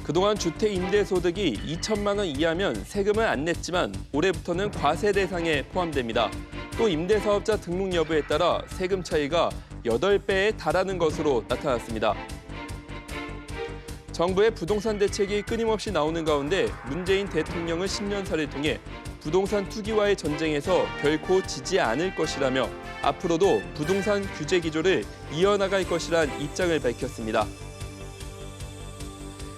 그동안 주택 임대소득이 2천만 원 이하면 세금을 안 냈지만 올해부터는 과세 대상에 포함됩니다. 또 임대사업자 등록 여부에 따라 세금 차이가 8배에 달하는 것으로 나타났습니다. 정부의 부동산 대책이 끊임없이 나오는 가운데 문재인 대통령은 신년사를 통해 부동산 투기와의 전쟁에서 결코 지지 않을 것이라며 앞으로도 부동산 규제 기조를 이어나갈 것이란 입장을 밝혔습니다.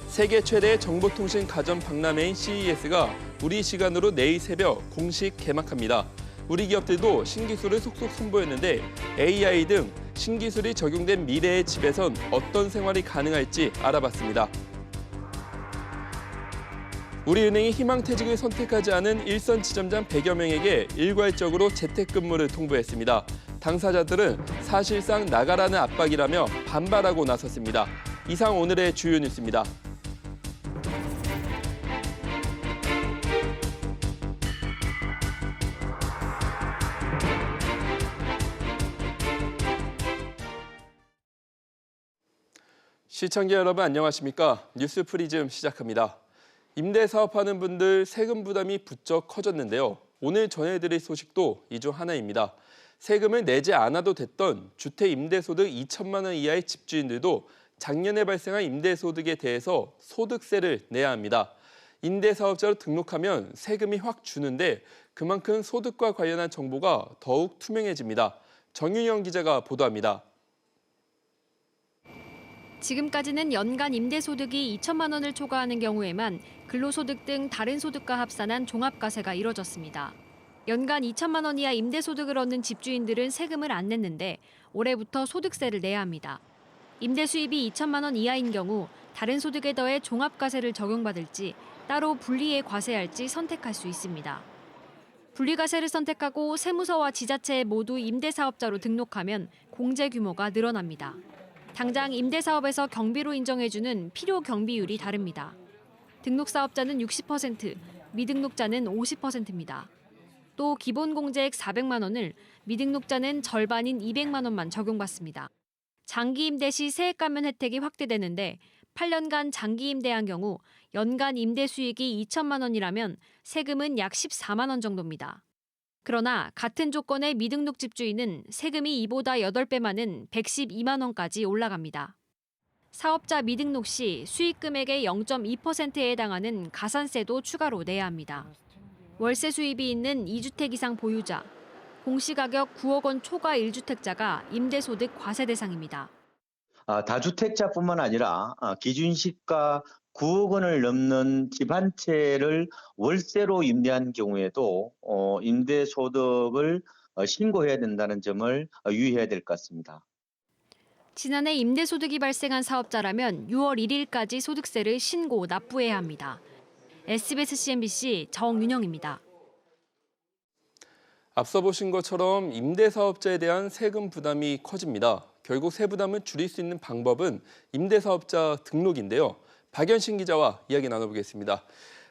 세계 최대 정보통신 가전 박람회인 CES가 우리 시간으로 내일 새벽 공식 개막합니다. 우리 기업들도 신기술을 속속 선보였는데 AI 등 신기술이 적용된 미래의 집에선 어떤 생활이 가능할지 알아봤습니다. 우리은행이 희망퇴직을 선택하지 않은 일선 지점장 100여 명에게 일괄적으로 재택근무를 통보했습니다. 당사자들은 사실상 나가라는 압박이라며 반발하고 나섰습니다. 이상 오늘의 주요 뉴스입니다. 시청자 여러분 안녕하십니까? 뉴스 프리즘 시작합니다. 임대 사업하는 분들 세금 부담이 부쩍 커졌는데요. 오늘 전해드릴 소식도 이 중 하나입니다. 세금을 내지 않아도 됐던 주택 임대소득 2천만 원 이하의 집주인들도 작년에 발생한 임대소득에 대해서 소득세를 내야 합니다. 임대사업자로 등록하면 세금이 확 주는데 그만큼 소득과 관련한 정보가 더욱 투명해집니다. 정윤영 기자가 보도합니다. 지금까지는 연간 임대소득이 2천만 원을 초과하는 경우에만 근로소득 등 다른 소득과 합산한 종합과세가 이뤄졌습니다. 연간 2천만 원 이하 임대소득을 얻는 집주인들은 세금을 안 냈는데 올해부터 소득세를 내야 합니다. 임대 수입이 2천만 원 이하인 경우 다른 소득에 더해 종합과세를 적용받을지 따로 분리해 과세할지 선택할 수 있습니다. 분리과세를 선택하고 세무서와 지자체에 모두 임대사업자로 등록하면 공제 규모가 늘어납니다. 당장 임대사업에서 경비로 인정해주는 필요 경비율이 다릅니다. 등록사업자는 60%, 미등록자는 50%입니다. 또 기본공제액 400만 원을 미등록자는 절반인 200만 원만 적용받습니다. 장기 임대 시 세액 감면 혜택이 확대되는데 8년간 장기 임대한 경우 연간 임대 수익이 2천만 원이라면 세금은 약 14만 원 정도입니다. 그러나 같은 조건의 미등록 집주인은 세금이 이보다 8배 많은 112만 원까지 올라갑니다. 사업자 미등록 시 수익 금액의 0.2%에 해당하는 가산세도 추가로 내야 합니다. 월세 수입이 있는 2주택 이상 보유자, 공시가격 9억 원 초과 1주택자가 임대소득 과세 대상입니다. 다주택자뿐만 아니라 기준시가 9억 원을 넘는 집 한 채를 월세로 임대한 경우에도 임대소득을 신고해야 된다는 점을 유의해야 될 것 같습니다. 지난해 임대소득이 발생한 사업자라면 6월 1일까지 소득세를 신고 납부해야 합니다. SBS CNBC 정윤영입니다. 앞서 보신 것처럼 임대사업자에 대한 세금 부담이 커집니다. 결국 세부담을 줄일 수 있는 방법은 임대사업자 등록인데요. 박연신 기자와 이야기 나눠보겠습니다.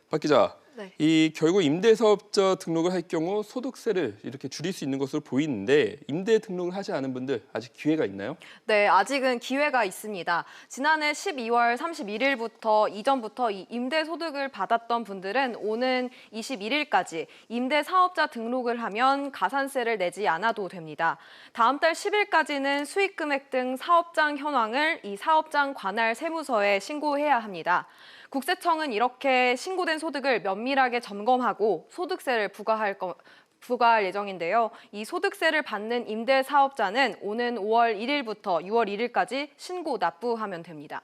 박 기자, 네. 결국 임대사업자 등록을 할 경우 소득세를 이렇게 줄일 수 있는 것으로 보이는데 임대 등록을 하지 않은 분들 아직 기회가 있나요? 네, 아직은 기회가 있습니다. 지난해 12월 31일부터 이전부터 이 임대소득을 받았던 분들은 오는 21일까지 임대사업자 등록을 하면 가산세를 내지 않아도 됩니다. 다음 달 10일까지는 수익금액 등 사업장 현황을 이 사업장 관할 세무서에 신고해야 합니다. 국세청은 이렇게 신고된 소득을 면밀하게 점검하고 소득세를 부과할 예정인데요. 이 소득세를 받는 임대사업자는 오는 5월 1일부터 6월 1일까지 신고 납부하면 됩니다.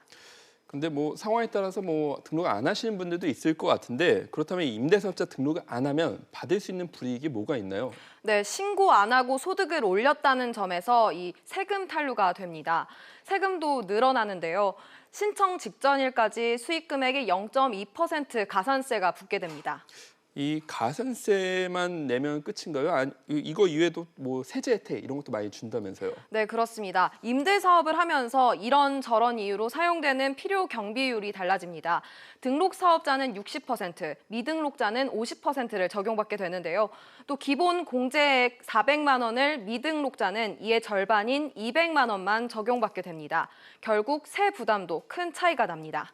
근데 상황에 따라서 등록 안 하시는 분들도 있을 것 같은데 그렇다면 임대사업자 등록을 안 하면 받을 수 있는 불이익이 뭐가 있나요? 네, 신고 안 하고 소득을 올렸다는 점에서 이 세금 탈루가 됩니다. 세금도 늘어나는데요. 신청 직전일까지 수익 금액의 0.2% 가산세가 붙게 됩니다. 이 가산세만 내면 끝인가요? 이거 이외에도 세제 혜택 이런 것도 많이 준다면서요? 네, 그렇습니다. 임대 사업을 하면서 이런저런 이유로 사용되는 필요 경비율이 달라집니다. 등록 사업자는 60%, 미등록자는 50%를 적용받게 되는데요. 또 기본 공제액 400만 원을 미등록자는 이의 절반인 200만 원만 적용받게 됩니다. 결국 세 부담도 큰 차이가 납니다.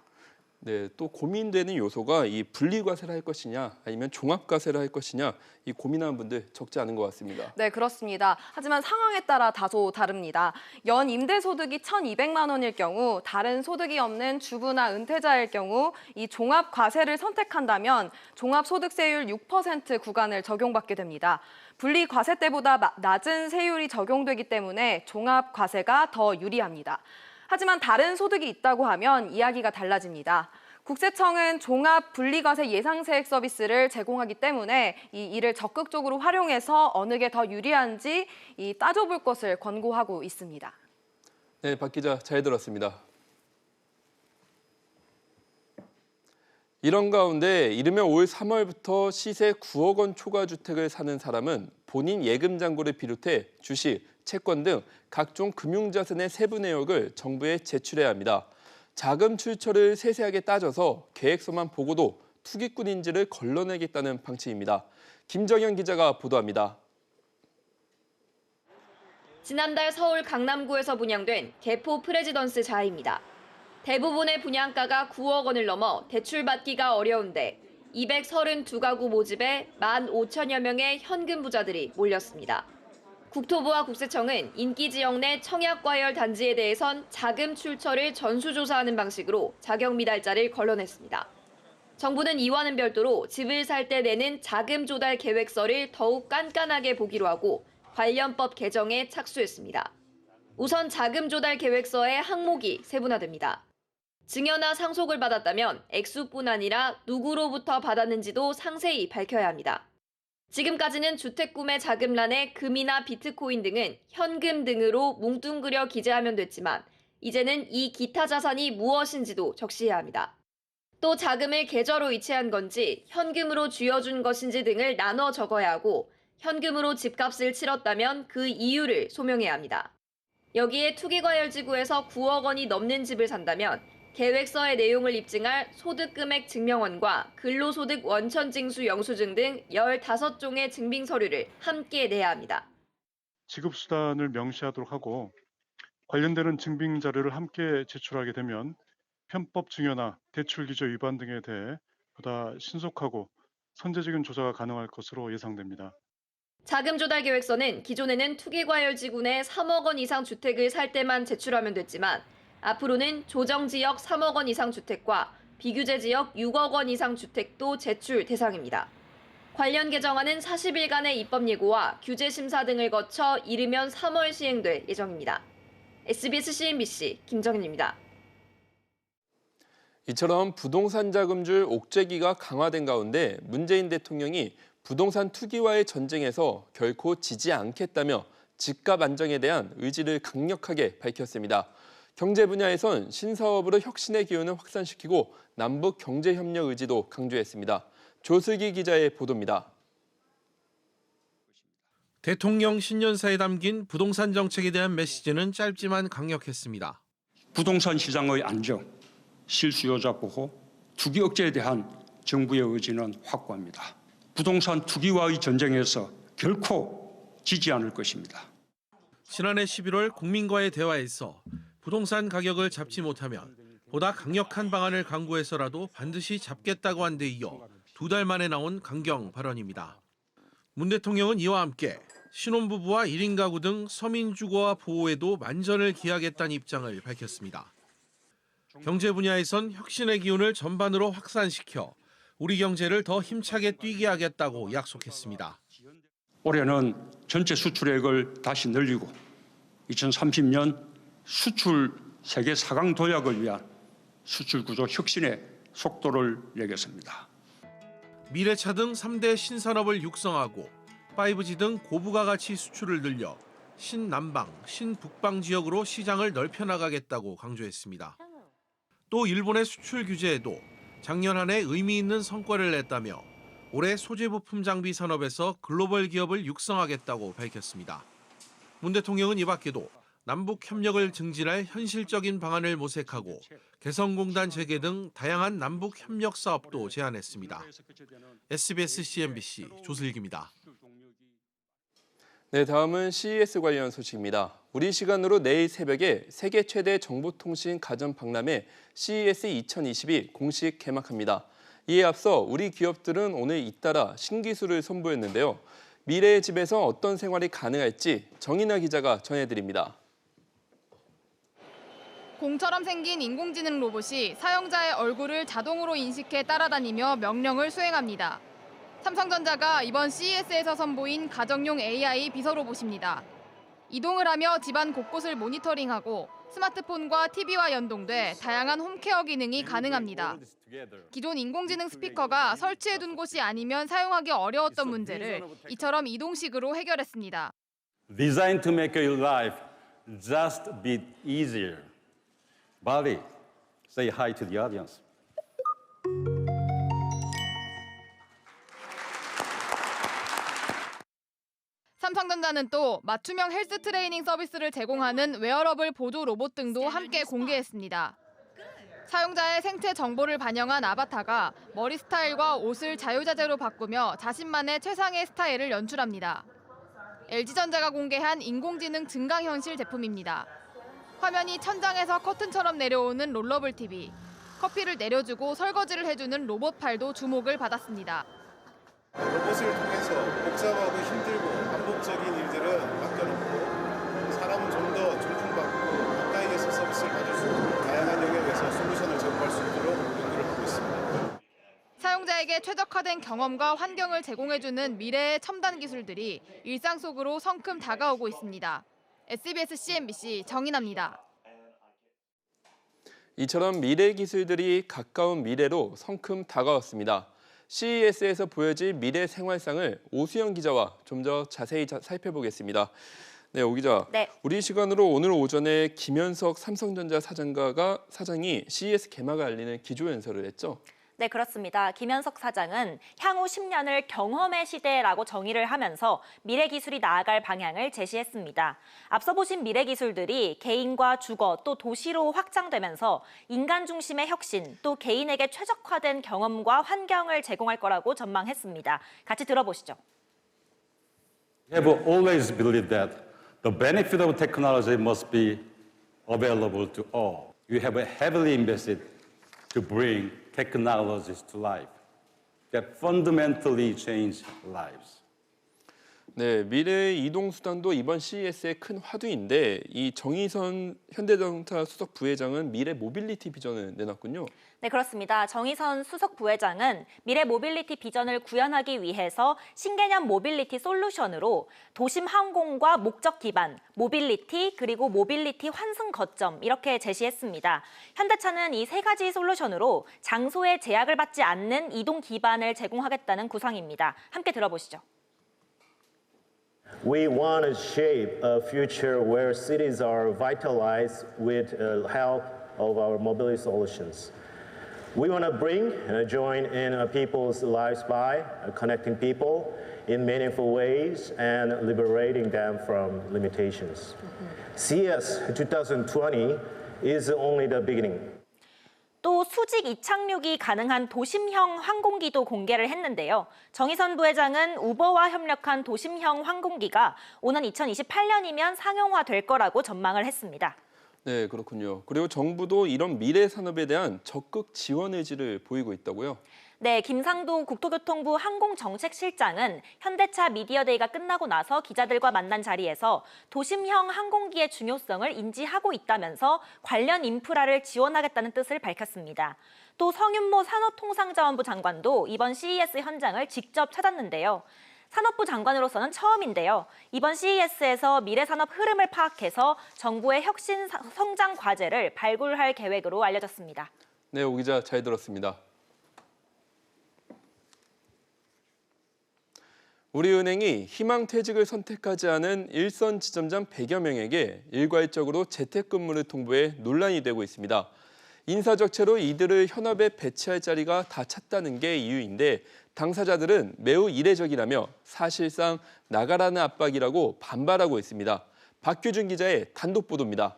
네, 또 고민되는 요소가 이 분리과세를 할 것이냐 아니면 종합과세를 할 것이냐 이 고민하는 분들 적지 않은 것 같습니다. 네, 그렇습니다. 하지만 상황에 따라 다소 다릅니다. 연 임대소득이 1,200만 원일 경우 다른 소득이 없는 주부나 은퇴자일 경우 이 종합과세를 선택한다면 종합소득세율 6% 구간을 적용받게 됩니다. 분리과세 때보다 낮은 세율이 적용되기 때문에 종합과세가 더 유리합니다. 하지만 다른 소득이 있다고 하면 이야기가 달라집니다. 국세청은 종합 분리과세 예상세액 서비스를 제공하기 때문에 이를 적극적으로 활용해서 어느 게 더 유리한지 따져볼 것을 권고하고 있습니다. 네, 박 기자 잘 들었습니다. 이런 가운데 이르면 올 3월부터 시세 9억 원 초과 주택을 사는 사람은 본인 예금 잔고를 비롯해 주식, 채권 등 각종 금융자산의 세부 내역을 정부에 제출해야 합니다. 자금 출처를 세세하게 따져서 계획서만 보고도 투기꾼인지를 걸러내겠다는 방침입니다. 김정현 기자가 보도합니다. 지난달 서울 강남구에서 분양된 개포 프레지던스 자이입니다. 대부분의 분양가가 9억 원을 넘어 대출받기가 어려운데 232가구 모집에 15,000여 명의 현금 부자들이 몰렸습니다. 국토부와 국세청은 인기 지역 내 청약과열 단지에 대해선 자금 출처를 전수조사하는 방식으로 자격 미달자를 걸러냈습니다. 정부는 이와는 별도로 집을 살 때 내는 자금 조달 계획서를 더욱 깐깐하게 보기로 하고 관련법 개정에 착수했습니다. 우선 자금 조달 계획서의 항목이 세분화됩니다. 증여나 상속을 받았다면 액수뿐 아니라 누구로부터 받았는지도 상세히 밝혀야 합니다. 지금까지는 주택구매 자금란에 금이나 비트코인 등은 현금 등으로 뭉뚱그려 기재하면 됐지만 이제는 이 기타 자산이 무엇인지도 적시해야 합니다. 또 자금을 계좌로 이체한 건지 현금으로 쥐어준 것인지 등을 나눠 적어야 하고 현금으로 집값을 치렀다면 그 이유를 소명해야 합니다. 여기에 투기과열지구에서 9억 원이 넘는 집을 산다면 계획서의 내용을 입증할 소득금액 증명원과 근로소득 원천징수 영수증 등 15종의 증빙 서류를 함께 내야 합니다. 지급수단을 명시하도록 하고 관련되는 증빙 자료를 함께 제출하게 되면 편법 증여나 대출 기조 위반 등에 대해 보다 신속하고 선제적인 조사가 가능할 것으로 예상됩니다. 자금 조달 계획서는 기존에는 투기과열지구 내 3억 원 이상 주택을 살 때만 제출하면 됐지만 앞으로는 조정지역 3억 원 이상 주택과 비규제 지역 6억 원 이상 주택도 제출 대상입니다. 관련 개정안은 40일간의 입법 예고와 규제 심사 등을 거쳐 이르면 3월 시행될 예정입니다. SBS CNBC 김정현입니다. 이처럼 부동산 자금줄 옥죄기가 강화된 가운데 문재인 대통령이 부동산 투기와의 전쟁에서 결코 지지 않겠다며 집값 안정에 대한 의지를 강력하게 밝혔습니다. 경제 분야에선 신사업으로 혁신의 기운을 확산시키고 남북 경제협력 의지도 강조했습니다. 조슬기 기자의 보도입니다. 대통령 신년사에 담긴 부동산 정책에 대한 메시지는 짧지만 강력했습니다. 부동산 시장의 안정, 실수요자 보호, 투기 억제에 대한 정부의 의지는 확고합니다. 부동산 투기와의 전쟁에서 결코 지지 않을 것입니다. 지난해 11월 국민과의 대화에서 부동산 가격을 잡지 못하면 보다 강력한 방안을 강구해서라도 반드시 잡겠다고 한 데 이어 2달 만에 나온 강경 발언입니다. 문 대통령은 이와 함께 신혼부부와 1인 가구 등 서민 주거와 보호에도 만전을 기하겠다는 입장을 밝혔습니다. 경제 분야에선 혁신의 기운을 전반으로 확산시켜 우리 경제를 더 힘차게 뛰게 하겠다고 약속했습니다. 올해는 전체 수출액을 다시 늘리고 2030년 수출 세계 4강 도약을 위한 수출 구조 혁신의 속도를 내겠습니다. 미래차 등 3대 신산업을 육성하고 5G 등 고부가 가치 수출을 늘려 신남방, 신북방 지역으로 시장을 넓혀나가겠다고 강조했습니다. 또 일본의 수출 규제에도 작년 한 해 의미 있는 성과를 냈다며 올해 소재 부품 장비 산업에서 글로벌 기업을 육성하겠다고 밝혔습니다. 문 대통령은 이 밖에도 남북 협력을 증진할 현실적인 방안을 모색하고 개성공단 재개 등 다양한 남북 협력 사업도 제안했습니다. SBS CNBC 조슬기입니다. 네, 다음은 CES 관련 소식입니다. 우리 시간으로 내일 새벽에 세계 최대 정보통신 가전 박람회 CES 2022 공식 개막합니다. 이에 앞서 우리 기업들은 오늘 잇따라 신기술을 선보였는데요. 미래의 집에서 어떤 생활이 가능할지 정인아 기자가 전해드립니다. 공처럼 생긴 인공지능 로봇이 사용자의 얼굴을 자동으로 인식해 따라다니며 명령을 수행합니다. 삼성전자가 이번 CES에서 선보인 가정용 AI 비서 로봇입니다. 이동을 하며 집안 곳곳을 모니터링하고 스마트폰과 TV와 연동돼 다양한 홈케어 기능이 가능합니다. 기존 인공지능 스피커가 설치해둔 곳이 아니면 사용하기 어려웠던 문제를 이처럼 이동식으로 해결했습니다. Designed to make your life just a bit easier. Bali, say hi to the audience. 삼성전자는 또 맞춤형 헬스 트레이닝 서비스를 제공하는 웨어러블 보조 로봇 등도 함께 공개했습니다. 사용자의 생체 정보를 반영한 아바타가 머리 스타일과 옷을 자유자재로 바꾸며 자신만의 최상의 스타일을 연출합니다. LG전자가 공개한 인공지능 증강현실 제품입니다. 화면이 천장에서 커튼처럼 내려오는 롤러블 TV, 커피를 내려주고 설거지를 해주는 로봇 팔도 주목을 받았습니다. 로봇을 통해서 복잡하고 힘들고 반복적인 일들은 맡겨놓고 사람은 좀 더 존중받고 가까이에서 서비스를 받을 수 있도록 다양한 영역에서 솔루션을 제공할 수 있도록 연구를 하고 있습니다. 사용자에게 최적화된 경험과 환경을 제공해주는 미래의 첨단 기술들이 일상 속으로 성큼 다가오고 있습니다. SBS CNBC 정인아입니다. 이처럼 미래 기술들이 가까운 미래로 성큼 다가왔습니다. CES에서 보여질 미래 생활상을 오수영 기자와 좀 더 자세히 살펴보겠습니다. 네, 오 기자. 네. 우리 시간으로 오늘 오전에 김현석 삼성전자 사장이 CES 개막을 알리는 기조연설을 했죠. 네, 그렇습니다. 김현석 사장은 향후 10년을 경험의 시대라고 정의를 하면서 미래 기술이 나아갈 방향을 제시했습니다. 앞서 보신 미래 기술들이 개인과 주거 또 도시로 확장되면서 인간 중심의 혁신 또 개인에게 최적화된 경험과 환경을 제공할 거라고 전망했습니다. 같이 들어보시죠. We have always believed that the benefit of technology must be available to all. We have heavily invested to bring technologies to life that fundamentally change lives. 네, 미래의 이동 수단도 이번 CES의 큰 화두인데 이 정의선 현대자동차 수석 부회장은 미래 모빌리티 비전을 내놨군요. 네, 그렇습니다. 정의선 수석 부회장은 미래 모빌리티 비전을 구현하기 위해서 신개념 모빌리티 솔루션으로 도심 항공과 목적 기반, 모빌리티 그리고 모빌리티 환승 거점 이렇게 제시했습니다. 현대차는 이 세 가지 솔루션으로 장소에 제약을 받지 않는 이동 기반을 제공하겠다는 구상입니다. 함께 들어보시죠. We want to shape a future where cities are vitalized with the help of our mobility solutions. We want to join in people's lives by connecting people in meaningful ways and liberating them from limitations. CES 2020 is only the beginning. 또 수직 이착륙이 가능한 도심형 항공기도 공개를 했는데요. 정의선 부회장은 우버와 협력한 도심형 항공기가 오는 2028년이면 상용화될 거라고 전망을 했습니다. 네, 그렇군요. 그리고 정부도 이런 미래 산업에 대한 적극 지원 의지를 보이고 있다고요? 네, 김상도 국토교통부 항공정책실장은 현대차 미디어데이가 끝나고 나서 기자들과 만난 자리에서 도심형 항공기의 중요성을 인지하고 있다면서 관련 인프라를 지원하겠다는 뜻을 밝혔습니다. 또 성윤모 산업통상자원부 장관도 이번 CES 현장을 직접 찾았는데요. 산업부 장관으로서는 처음인데요. 이번 CES에서 미래산업 흐름을 파악해서 정부의 혁신 성장 과제를 발굴할 계획으로 알려졌습니다. 네, 오 기자 잘 들었습니다. 우리은행이 희망퇴직을 선택하지 않은 일선 지점장 100여 명에게 일괄적으로 재택근무를 통보해 논란이 되고 있습니다. 인사적체로 이들을 현업에 배치할 자리가 다 찼다는 게 이유인데 당사자들은 매우 이례적이라며 사실상 나가라는 압박이라고 반발하고 있습니다. 박규준 기자의 단독 보도입니다.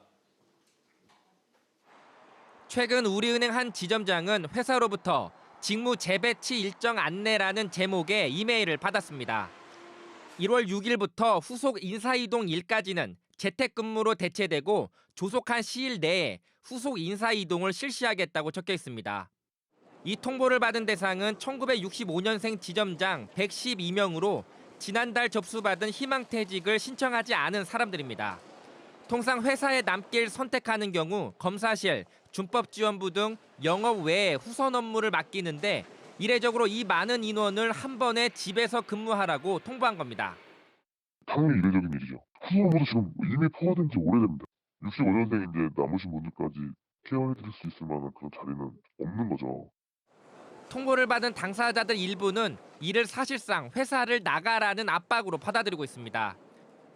최근 우리은행 한 지점장은 회사로부터 직무 재배치 일정 안내라는 제목의 이메일을 받았습니다. 1월 6일부터 후속 인사이동 일까지는 재택근무로 대체되고 조속한 시일 내에 후속 인사이동을 실시하겠다고 적혀 있습니다. 이 통보를 받은 대상은 1965년생 지점장 112명으로 지난달 접수받은 희망퇴직을 신청하지 않은 사람들입니다. 통상 회사에 남길 선택하는 경우 검사실, 준법지원부 등 영업 외에 후선 업무를 맡기는데 이례적으로 이 많은 인원을 한 번에 집에서 근무하라고 통보한 겁니다. 당연히 이례적인 일이죠. 후선업무도 지금 이미 포화된 지 오래됩니다. 65년생 이제 남으신 분들까지 케어해드릴 수 있을 만한 그런 자리는 없는 거죠. 통보를 받은 당사자들 일부는 이를 사실상 회사를 나가라는 압박으로 받아들이고 있습니다.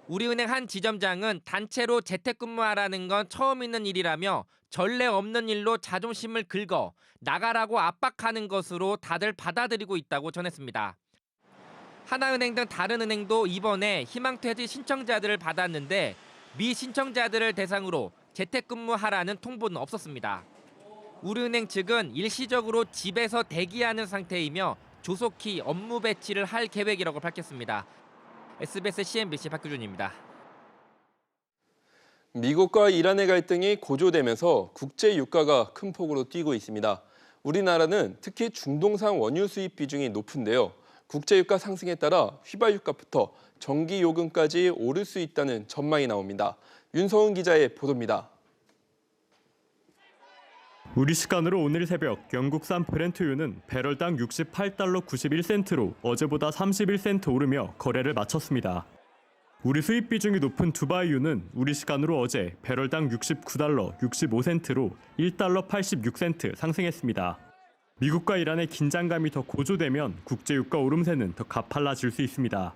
우리은행 한 지점장은 단체로 재택근무하라는 건 처음 있는 일이라며 전례 없는 일로 자존심을 긁어 나가라고 압박하는 것으로 다들 받아들이고 있다고 전했습니다. 하나은행 등 다른 은행도 이번에 희망퇴직 신청자들을 받았는데 미신청자들을 대상으로 재택근무하라는 통보는 없었습니다. 우리은행 측은 일시적으로 집에서 대기하는 상태이며 조속히 업무 배치를 할 계획이라고 밝혔습니다. SBS CNBC 박규준입니다. 미국과 이란의 갈등이 고조되면서 국제 유가가 큰 폭으로 뛰고 있습니다. 우리나라는 특히 중동산 원유 수입 비중이 높은데요. 국제 유가 상승에 따라 휘발유값부터 전기 요금까지 오를 수 있다는 전망이 나옵니다. 윤서은 기자의 보도입니다. 우리 시간으로 오늘 새벽 영국산 브렌트유는 배럴당 68달러 91센트로 어제보다 31센트 오르며 거래를 마쳤습니다. 우리 수입 비중이 높은 두바이유는 우리 시간으로 어제 배럴당 69달러 65센트로 1달러 86센트 상승했습니다. 미국과 이란의 긴장감이 더 고조되면 국제유가 오름세는 더 가팔라질 수 있습니다.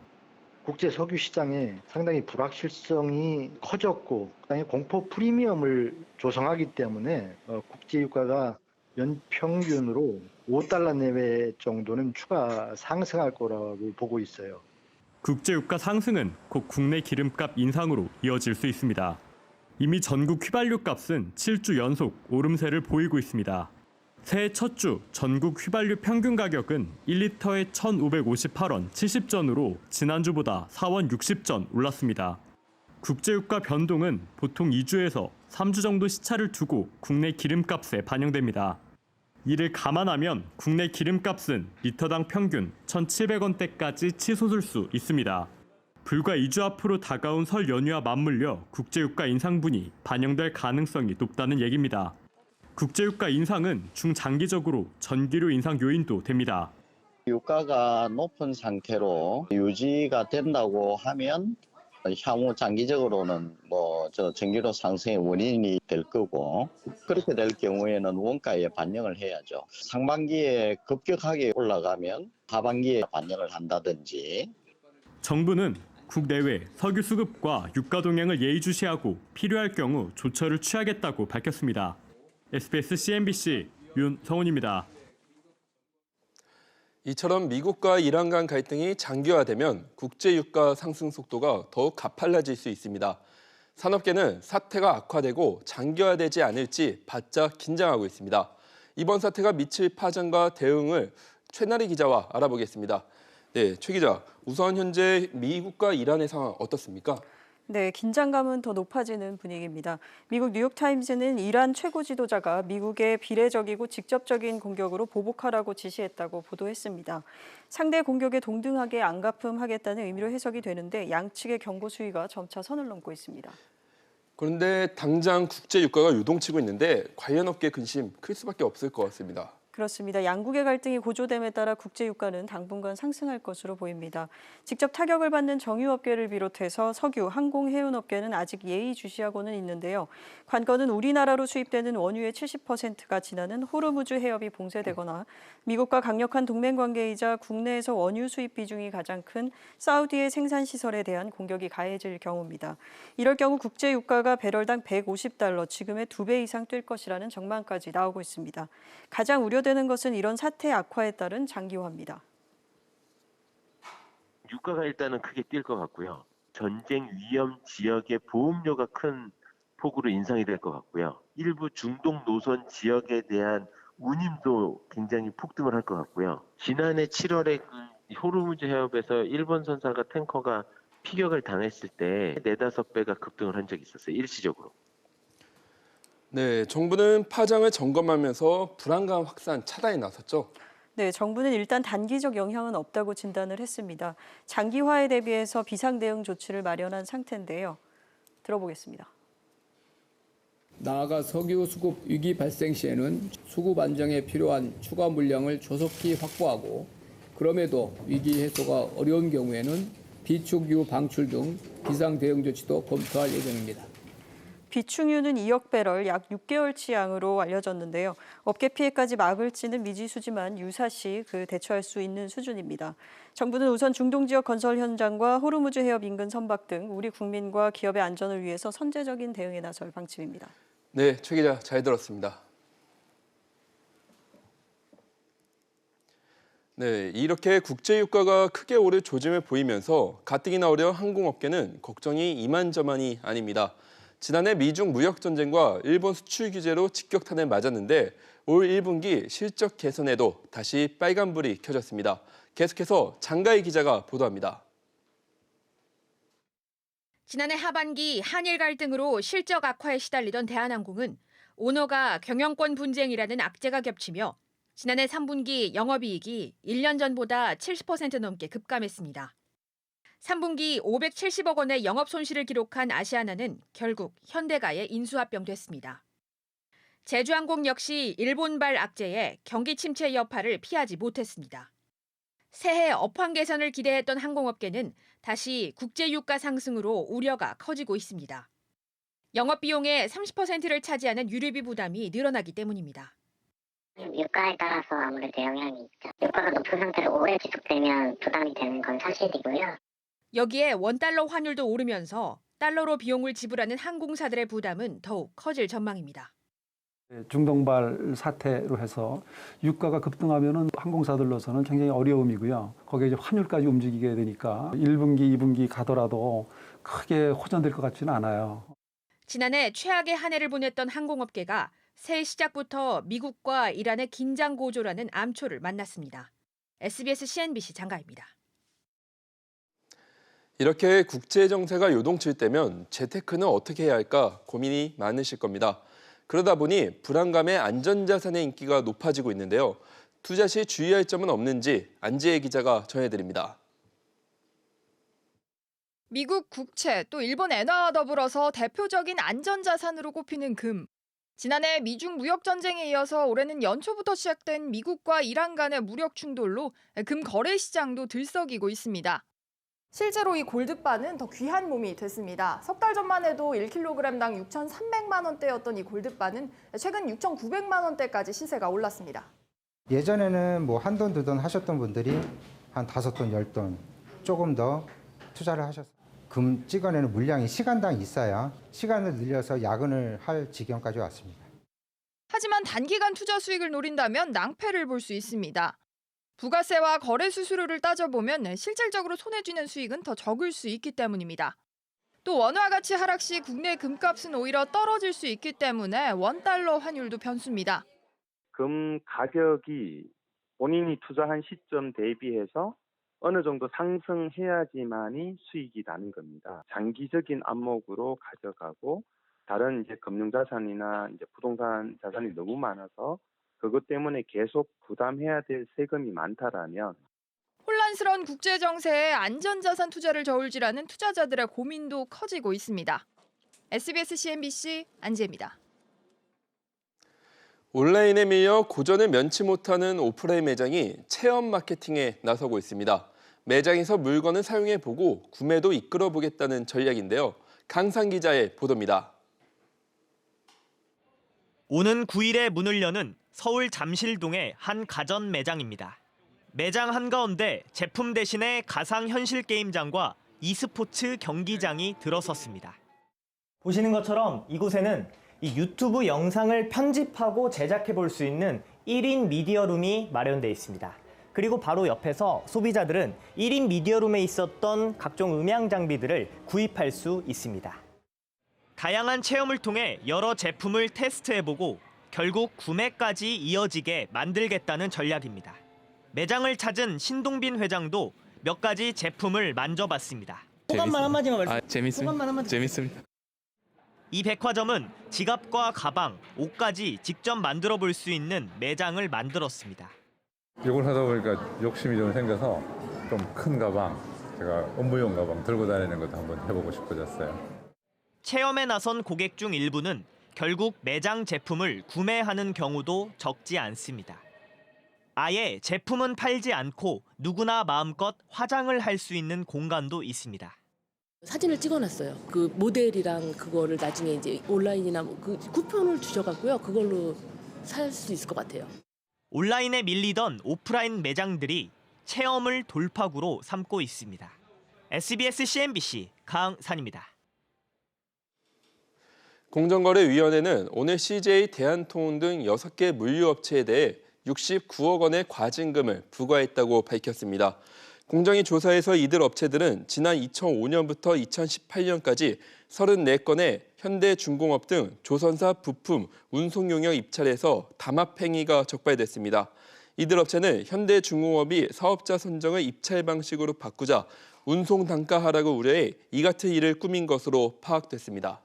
국제 석유 시장에 상당히 불확실성이 커졌고 상당히 공포 프리미엄을 조성하기 때문에 국제 유가가 연평균으로 5달러 내외 정도는 추가 상승할 거라고 보고 있어요. 국제 유가 상승은 곧 국내 기름값 인상으로 이어질 수 있습니다. 이미 전국 휘발유 값은 7주 연속 오름세를 보이고 있습니다. 새해 첫 주 전국 휘발유 평균 가격은 1리터에 1,558원 70전으로 지난주보다 4원 60전 올랐습니다. 국제유가 변동은 보통 2주에서 3주 정도 시차를 두고 국내 기름값에 반영됩니다. 이를 감안하면 국내 기름값은 리터당 평균 1,700원대까지 치솟을 수 있습니다. 불과 2주 앞으로 다가온 설 연휴와 맞물려 국제유가 인상분이 반영될 가능성이 높다는 얘기입니다. 국제유가 인상은 중장기적으로 전기료 인상 요인도 됩니다. 유가가 높은 상태로 유지가 된다고 하면 향후 장기적으로는 전기료 상승의 원인이 될 거고, 그렇게 될 경우에는 원가에 반영을 해야죠. 상반기에 급격하게 올라가면 하반기에 반영을 한다든지. 정부는 국내외 석유 수급과 유가 동향을 예의주시하고 필요할 경우 조처를 취하겠다고 밝혔습니다. SBS CNBC 윤성훈입니다. 이처럼 미국과 이란 간 갈등이 장기화되면 국제 유가 상승 속도가 더욱 가팔라질 수 있습니다. 산업계는 사태가 악화되고 장기화되지 않을지 바짝 긴장하고 있습니다. 이번 사태가 미칠 파장과 대응을 최나리 기자와 알아보겠습니다. 네, 최 기자, 우선 현재 미국과 이란의 상황 어떻습니까? 네, 긴장감은 더 높아지는 분위기입니다. 미국 뉴욕타임즈는 이란 최고 지도자가 미국의 비례적이고 직접적인 공격으로 보복하라고 지시했다고 보도했습니다. 상대 공격에 동등하게 안갚음하겠다는 의미로 해석이 되는데 양측의 경고 수위가 점차 선을 넘고 있습니다. 그런데 당장 국제 유가가 요동치고 있는데 관련 업계 근심 클 수밖에 없을 것 같습니다. 그렇습니다. 양국의 갈등이 고조됨에 따라 국제 유가는 당분간 상승할 것으로 보입니다. 직접 타격을 받는 정유업계를 비롯해서 석유, 항공, 해운업계는 아직 예의주시하고는 있는데요. 관건은 우리나라로 수입되는 원유의 70%가 지나는 호르무즈 해협이 봉쇄되거나 미국과 강력한 동맹 관계이자 국내에서 원유 수입 비중이 가장 큰 사우디의 생산시설에 대한 공격이 가해질 경우입니다. 이럴 경우 국제 유가가 배럴당 150달러, 지금의 2배 이상 뛸 것이라는 전망까지 나오고 있습니다. 가장 우려되는 것은 이런 사태 악화에 따른 장기화입니다. 유가가 일단은 크게 뛸 것 같고요. 전쟁 위험 지역의 보험료가 큰 폭으로 인상이 될 것 같고요. 일부 중동 노선 지역에 대한 운임도 굉장히 폭등을 할 것 같고요. 지난해 7월에 호르무즈 해협에서 일본 선사가 탱커가 피격을 당했을 때 4-5배가 급등을 한 적이 있었어요. 일시적으로. 네, 정부는 파장을 점검하면서 불안감 확산 차단에 나섰죠. 네, 정부는 일단 단기적 영향은 없다고 진단을 했습니다. 장기화에 대비해서 비상대응 조치를 마련한 상태인데요. 들어보겠습니다. 나아가 석유 수급 위기 발생 시에는 수급 안정에 필요한 추가 물량을 조속히 확보하고 그럼에도 위기 해소가 어려운 경우에는 비축유 방출 등 비상 대응 조치도 검토할 예정입니다. 비축유는 2억 배럴, 약 6개월치 양으로 알려졌는데요. 업계 피해까지 막을지는 미지수지만 유사시 대처할 수 있는 수준입니다. 정부는 우선 중동 지역 건설 현장과 호르무즈 해협 인근 선박 등 우리 국민과 기업의 안전을 위해서 선제적인 대응에 나설 방침입니다. 네, 최 기자 잘 들었습니다. 네, 이렇게 국제 유가가 크게 오를 조짐을 보이면서 가뜩이나 나오려 항공업계는 걱정이 이만저만이 아닙니다. 지난해 미중 무역 전쟁과 일본 수출 규제로 직격탄을 맞았는데 올 1분기 실적 개선에도 다시 빨간불이 켜졌습니다. 계속해서 장가희 기자가 보도합니다. 지난해 하반기 한일 갈등으로 실적 악화에 시달리던 대한항공은 오너가 경영권 분쟁이라는 악재가 겹치며 지난해 3분기 영업이익이 1년 전보다 70% 넘게 급감했습니다. 3분기 570억 원의 영업 손실을 기록한 아시아나는 결국 현대가에 인수합병됐습니다. 제주항공 역시 일본발 악재에 경기 침체 여파를 피하지 못했습니다. 새해 업황 개선을 기대했던 항공업계는 다시 국제유가 상승으로 우려가 커지고 있습니다. 영업비용의 30%를 차지하는 유류비 부담이 늘어나기 때문입니다. 유가에 따라서 아무래도 영향이 있죠. 유가가 높은 상태로 오래 지속되면 부담이 되는 건 사실이고요. 여기에 원달러 환율도 오르면서 달러로 비용을 지불하는 항공사들의 부담은 더욱 커질 전망입니다. 중동발 사태로 해서 유가가 급등하면은 항공사들로서는 굉장히 어려움이고요. 거기에 이제 환율까지 움직이게 되니까 1분기, 2분기 가더라도 크게 호전될 것 같지는 않아요. 지난해 최악의 한 해를 보냈던 항공업계가 새해 시작부터 미국과 이란의 긴장 고조라는 암초를 만났습니다. SBS CNBC 장가입니다. 이렇게 국제 정세가 요동칠 때면 재테크는 어떻게 해야 할까 고민이 많으실 겁니다. 그러다 보니 불안감에 안전자산의 인기가 높아지고 있는데요. 투자 시 주의할 점은 없는지 안지혜 기자가 전해드립니다. 미국 국채 또 일본 엔화와 더불어서 대표적인 안전자산으로 꼽히는 금. 지난해 미중 무역 전쟁에 이어서 올해는 연초부터 시작된 미국과 이란 간의 무력 충돌로 금 거래 시장도 들썩이고 있습니다. 실제로 이 골드바는 더 귀한 몸이 됐습니다. 석 달 전만 해도 1kg당 6,300만 원대였던 이 골드바는 최근 6,900만 원대까지 시세가 올랐습니다. 예전에는 뭐 한 돈, 두 돈 하셨던 분들이 한 5돈, 10돈 조금 더 투자를 하셨어요. 금 찍어내는 물량이 시간당 있어야 시간을 늘려서 야근을 할 지경까지 왔습니다. 하지만 단기간 투자 수익을 노린다면 낭패를 볼 수 있습니다. 부가세와 거래 수수료를 따져보면 실질적으로 손해쥐는 수익은 더 적을 수 있기 때문입니다. 또 원화 가치 하락 시 국내 금값은 오히려 떨어질 수 있기 때문에 원달러 환율도 변수입니다. 금 가격이 본인이 투자한 시점 대비해서 어느 정도 상승해야지만이 수익이 나는 겁니다. 장기적인 안목으로 가져가고 다른 이제 금융자산이나 이제 부동산 자산이 너무 많아서 그것 때문에 계속 부담해야 될 세금이 많다라면 혼란스러운 국제 정세에 안전자산 투자를 저울질하는 투자자들의 고민도 커지고 있습니다. SBS CNBC 안지혜입니다. 온라인에 밀려 고전을 면치 못하는 오프라인 매장이 체험 마케팅에 나서고 있습니다. 매장에서 물건을 사용해보고 구매도 이끌어보겠다는 전략인데요. 강상 기자의 보도입니다. 오는 9일에 문을 여는 서울 잠실동의 한 가전 매장입니다. 매장 한가운데 제품 대신에 가상현실 게임장과 e스포츠 경기장이 들어섰습니다. 보시는 것처럼 이곳에는 이 유튜브 영상을 편집하고 제작해 볼 수 있는 1인 미디어룸이 마련되어 있습니다. 그리고 바로 옆에서 소비자들은 1인 미디어룸에 있었던 각종 음향 장비들을 구입할 수 있습니다. 다양한 체험을 통해 여러 제품을 테스트해보고 결국 구매까지 이어지게 만들겠다는 전략입니다. 매장을 찾은 신동빈 회장도 몇 가지 제품을 만져봤습니다. 소감만 한마디만 말씀. 재밌습니다. 이 백화점은 지갑과 가방, 옷까지 직접 만들어 볼 수 있는 매장을 만들었습니다. 이걸 하다 보니까 욕심이 좀 생겨서 좀 큰 가방, 제가 업무용 가방 들고 다니는 것도 한번 해보고 싶어졌어요. 체험에 나선 고객 중 일부는 결국 매장 제품을 구매하는 경우도 적지 않습니다. 아예 제품은 팔지 않고 누구나 마음껏 화장을 할 수 있는 공간도 있습니다. 사진을 찍어놨어요. 그 모델이랑 그거를 나중에 이제 온라인이나 그 쿠폰을 주셔갖고요. 그걸로 살 수 있을 것 같아요. 온라인에 밀리던 오프라인 매장들이 체험을 돌파구로 삼고 있습니다. SBS CNBC 강산입니다. 공정거래위원회는 오늘 CJ, 대한통운 등 6개 물류업체에 대해 69억 원의 과징금을 부과했다고 밝혔습니다. 공정위 조사에서 이들 업체들은 지난 2005년부터 2018년까지 34건의 현대중공업 등 조선사 부품, 운송 용역 입찰에서 담합 행위가 적발됐습니다. 이들 업체는 현대중공업이 사업자 선정을 입찰 방식으로 바꾸자 운송 단가 하락을 우려해 이 같은 일을 꾸민 것으로 파악됐습니다.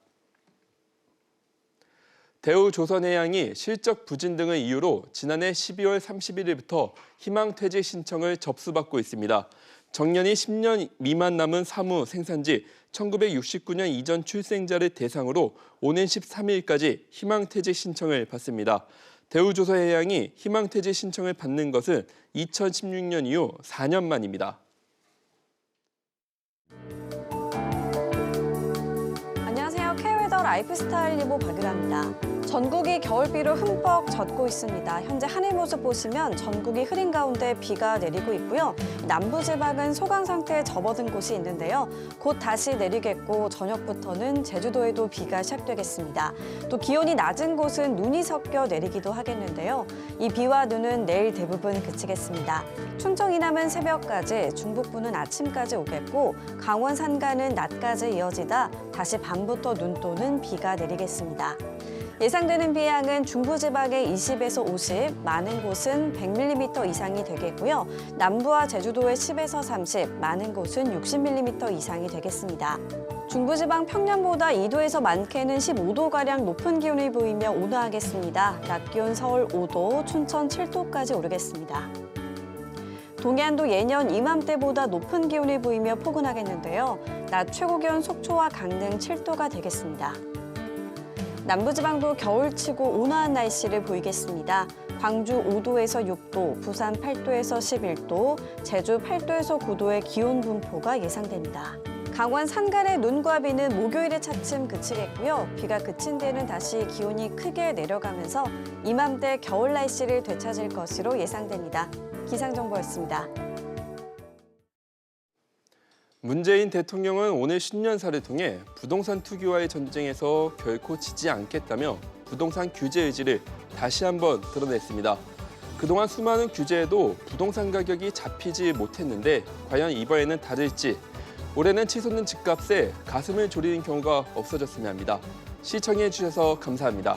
대우조선해양이 실적 부진 등을 이유로 지난해 12월 31일부터 희망퇴직 신청을 접수받고 있습니다. 정년이 10년 미만 남은 사무 생산지 1969년 이전 출생자를 대상으로 오는 13일까지 희망퇴직 신청을 받습니다. 대우조선해양이 희망퇴직 신청을 받는 것은 2016년 이후 4년 만입니다. 안녕하세요. K웨더 라이프스타일 리보 박유라입니다. 전국이 겨울비로 흠뻑 젖고 있습니다. 현재 하늘 모습 보시면 전국이 흐린 가운데 비가 내리고 있고요. 남부지방은 소강 상태에 접어든 곳이 있는데요. 곧 다시 내리겠고 저녁부터는 제주도에도 비가 시작되겠습니다. 또 기온이 낮은 곳은 눈이 섞여 내리기도 하겠는데요. 이 비와 눈은 내일 대부분 그치겠습니다. 충청 이남은 새벽까지, 중북부는 아침까지 오겠고 강원 산간은 낮까지 이어지다 다시 밤부터 눈 또는 비가 내리겠습니다. 예상되는 비 양은 중부지방에 20에서 50, 많은 곳은 100mm 이상이 되겠고요. 남부와 제주도에 10에서 30, 많은 곳은 60mm 이상이 되겠습니다. 중부지방 평년보다 2도에서 많게는 15도가량 높은 기온을 보이며 온화하겠습니다. 낮 기온 서울 5도, 춘천 7도까지 오르겠습니다. 동해안도 예년 이맘때보다 높은 기온을 보이며 포근하겠는데요. 낮 최고 기온 속초와 강릉 7도가 되겠습니다. 남부지방도 겨울치고 온화한 날씨를 보이겠습니다. 광주 5도에서 6도, 부산 8도에서 11도, 제주 8도에서 9도의 기온 분포가 예상됩니다. 강원 산간의 눈과 비는 목요일에 차츰 그치겠고요. 비가 그친 데는 다시 기온이 크게 내려가면서 이맘때 겨울 날씨를 되찾을 것으로 예상됩니다. 기상정보였습니다. 문재인 대통령은 오늘 신년사를 통해 부동산 투기와의 전쟁에서 결코 지지 않겠다며 부동산 규제 의지를 다시 한번 드러냈습니다. 그동안 수많은 규제에도 부동산 가격이 잡히지 못했는데 과연 이번에는 다를지, 올해는 치솟는 집값에 가슴을 졸이는 경우가 없어졌으면 합니다. 시청해 주셔서 감사합니다.